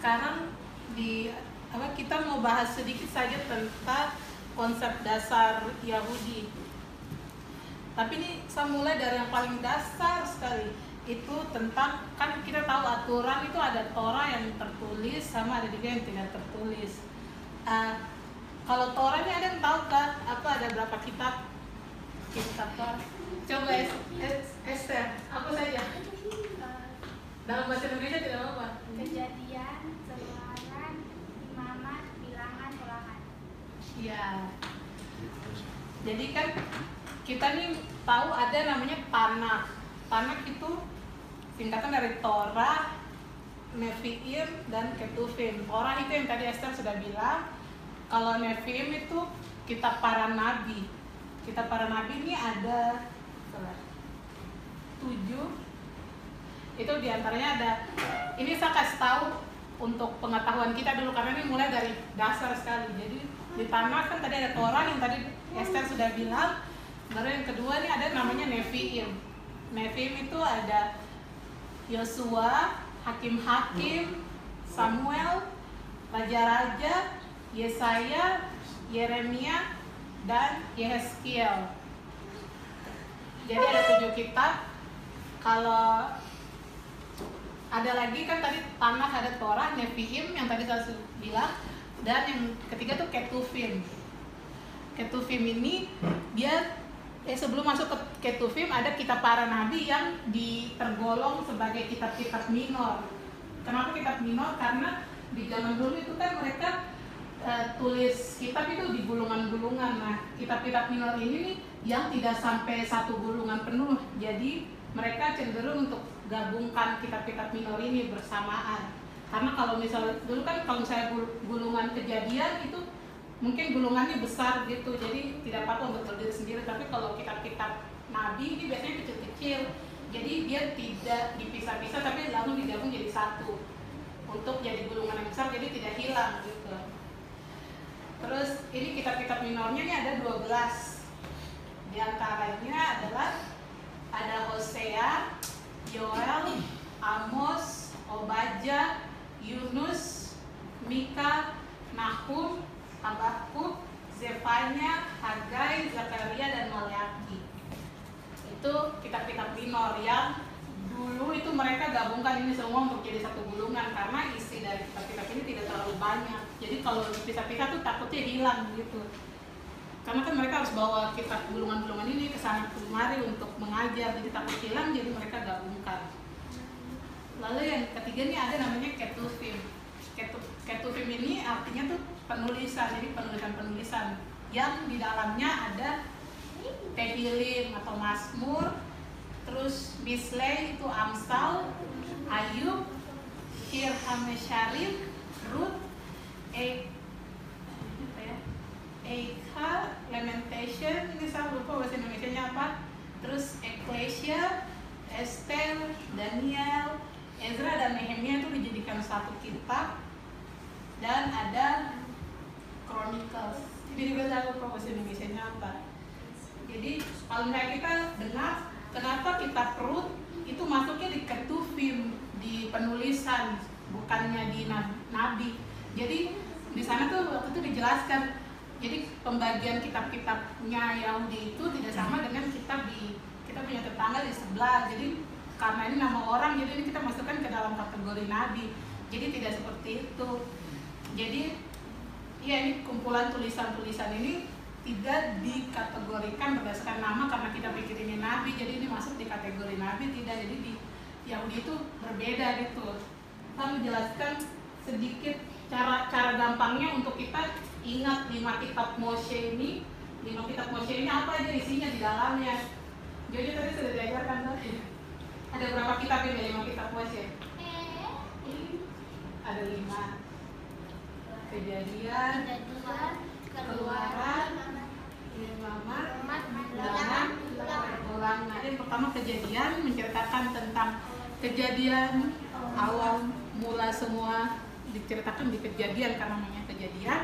Sekarang kita mau bahas sedikit saja tentang konsep dasar Yahudi. Tapi ini saya mulai dari yang paling dasar sekali. Itu tentang, kan kita tahu aturan itu ada Torah yang tertulis sama ada juga yang tidak tertulis. Kalau Torah ini ada yang tahu kan? Ada berapa kitab? Kitab Torah. Coba Esther, apa saja? Dalam bahasa Indonesia tidak apa-apa. Kejadian, Keluaran, Imamat, Bilangan, Ulangan. Iya. Jadi kan kita nih tahu ada namanya Tanakh. Tanakh itu singkatan dari Torah, Nevi'im, dan Ketuvim. Torah itu yang tadi Esther sudah bilang. Kalau Nevi'im itu kitab para nabi. Kitab para nabi ini ada 7. Itu diantaranya ada, ini saya kasih tahu untuk pengetahuan kita dulu karena ini mulai dari dasar sekali. Jadi di Tanakh kan tadi ada Torah yang tadi Esther sudah bilang. Baru yang kedua ini ada namanya Nevi'im. Nevi'im itu ada Yosua, Hakim-Hakim, Samuel, Raja-Raja, Yesaya, Yeremia, dan Yehezkiel. Jadi ada 7 kitab. Kalau ada lagi kan tadi Tanakh ada Torah, Nevi'im yang tadi saya bilang, dan yang ketiga tuh Ketuvim. Ketuvim ini dia sebelum masuk ke Ketuvim ada kitab para nabi yang tergolong sebagai kitab-kitab minor. Kenapa kitab minor? Karena di zaman dulu itu kan mereka tulis kitab itu di gulungan-gulungan. Nah, kitab-kitab minor ini nih yang tidak sampai satu gulungan penuh. Jadi mereka cenderung untuk gabungkan kitab-kitab minor ini bersamaan. Karena kalau misalnya dulu kan kalau misalnya gulungan Kejadian itu mungkin gulungannya besar gitu, jadi tidak apa-apa untuk berdiri sendiri. Tapi kalau kitab-kitab nabi ini biasanya kecil-kecil, jadi dia tidak dipisah-pisah tapi langsung digabung jadi satu untuk jadi gulungan yang besar, jadi tidak hilang gitu. Terus ini kitab-kitab minornya ini ada 12. Di antaranya adalah ada Hosea, Yoel, Amos, Obadja, Yunus, Mika, Nahum, Habakuk, Zefanya, Hagai, Zakaria, dan Maleaki. Itu kitab-kitab minor yang dulu itu mereka gabungkan ini semua untuk jadi satu gulungan karena isi dari kitab-kitab ini tidak terlalu banyak. Jadi kalau pisah-pisah tuh takutnya hilang gitu. Karena kan mereka harus bawa kitab gulungan-gulungan ini ke sana kemari untuk mengajar, jadi takut hilang, jadi mereka gabungkan. Lalu yang ketiga ini ada namanya Ketuvim. Ketuvim ini artinya tuh penulisan, jadi penulisan-penulisan yang di dalamnya ada Tehilim atau Mazmur, terus Misley itu Amsal, Ayub, Shir HaMesharim, Rut, Eika, Lamentation, ini saya lupa bahasa Indonesianya apa, terus Ecclesia, Esther, Daniel, Ezra, dan Nehemia itu dijadikan satu kitab, dan ada Chronicles. Ini juga saya lupa bahasa Indonesianya apa. Jadi kalau misalnya kita dengar kenapa kitab Rut itu masuknya di Ketuvim, di penulisan, bukannya di nabi. Jadi di sana tuh waktu itu dijelaskan. Jadi pembagian kitab-kitabnya Yahudi itu tidak sama dengan kita punya tetangga di sebelah. Jadi karena ini nama orang, jadi ini kita masukkan ke dalam kategori nabi. Jadi tidak seperti itu. Jadi ya ini kumpulan tulisan-tulisan ini tidak dikategorikan berdasarkan nama karena kita pikir ini nabi, jadi ini masuk di kategori nabi, tidak. Jadi di Yahudi itu berbeda gitu. Saya menjelaskan sedikit cara gampangnya untuk kita ingat 5 kitab Moshe ini. 5 kitab Moshe ini apa aja isinya di dalamnya. Jojo tadi sudah diajarkan tadi. Ada berapa kitab ini 5 kitab Moshe? Ada 5. Kejadian, Keluaran, Imamat, Bilangan, Ulangan. Yang pertama Kejadian menceritakan tentang kejadian awal mula semua, diceritakan di Kejadian karena namanya Kejadian.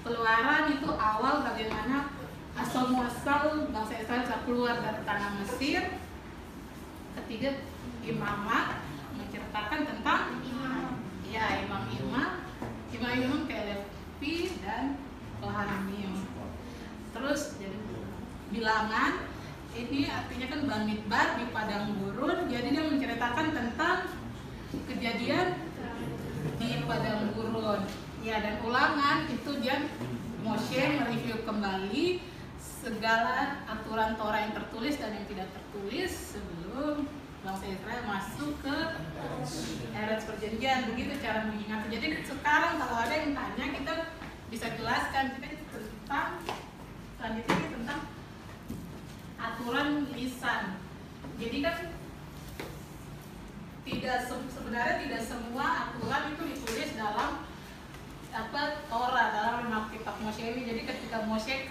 Keluaran itu awal bagaimana asal muasal bangsa Israel bisa keluar dari tanah Mesir. Ketiga Imamat menceritakan tentang imam kayak Levi dan Kohanim. Terus jadi Bilangan ini artinya kan Bamidbar di padang gurun, jadi dia menceritakan tentang kejadian di padang gurun. Ya, dan Ulangan itu dia Moshe mereview kembali segala aturan Torah yang tertulis dan yang tidak tertulis sebelum bangsa Israel masuk ke Eretz Perjanjian. Begitu cara mengingat. Jadi sekarang kalau ada yang tanya kita bisa jelaskan kita tentang selanjutnya ini tentang aturan lisan. Jadi kan sebenarnya tidak semua aturan itu ditulis dalam Torah, dalam kitab Moshe ini. Jadi ketika Moshe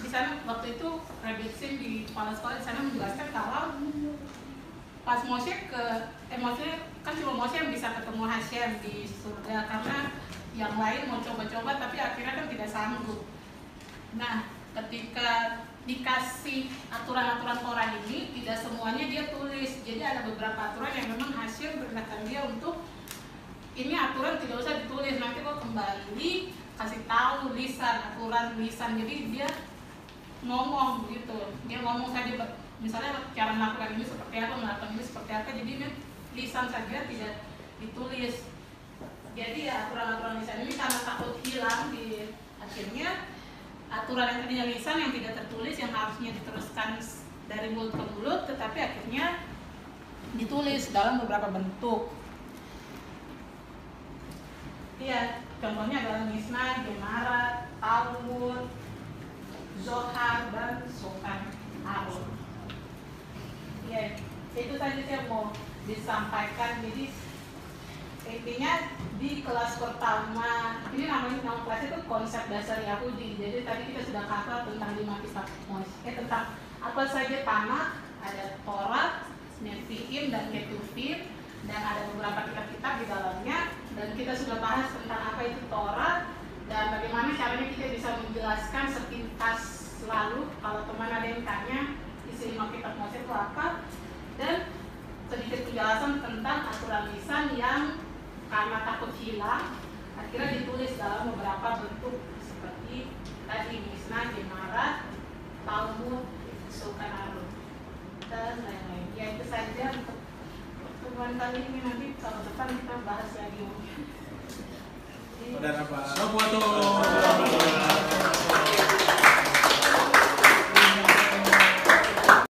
di sana waktu itu Rabbi Sim di kepala sekolah di sana menjelaskan kalau pas Moshe kan cuma Moshe yang bisa ketemu Hashem di surga karena yang lain mau coba-coba tapi akhirnya kan tidak sanggup. Nah, ketika dikasih aturan-aturan Torah ini tidak semuanya dia tulis. Jadi ada beberapa aturan yang memang Hashem berkata dia untuk ini aturan tidak usah ditulis, nanti kok kembali kasih tahu aturan lisan. Jadi dia ngomong gitu, dia ngomong saja misalnya cara melakukan ini seperti apa, melakukan ini seperti apa, jadi lisan saja tidak ditulis. Jadi ya aturan-aturan lisan ini karena takut hilang di akhirnya aturan yang tadinya lisan yang tidak tertulis yang harusnya diteruskan dari mulut ke mulut tetapi akhirnya ditulis dalam beberapa bentuk. Iya, contohnya adalah Mishnah, Gemara, Talmud, Zohar, dan Shulchan Aruch. Ya, itu saja yang mau disampaikan. Jadi intinya di kelas pertama ini nama kelas itu konsep dasar Yahudi. Jadi tadi kita sudah hafal tentang 5 kitab Moshe, tentang apa saja Tanakh, ada Torah, Nevi'im dan Ketuvim, dan ada beberapa kitab-kitab di dalamnya. Dan kita sudah bahas tentang apa itu Torah dan bagaimana caranya kita bisa menjelaskan sepintas selalu kalau teman ada yang tanya isi 5 kitab Moshe itu apa, dan sedikit penjelasan tentang aturan lisan yang karena takut hilang akhirnya ditulis dalam beberapa bentuk seperti tadi Mishnah, Gemara, Talmud, Shulchan Aruch dan lain-lain. Ya itu saja untuk pertemuan kali ini, nanti tahun depan kita bahas lagi. Saudara Pak.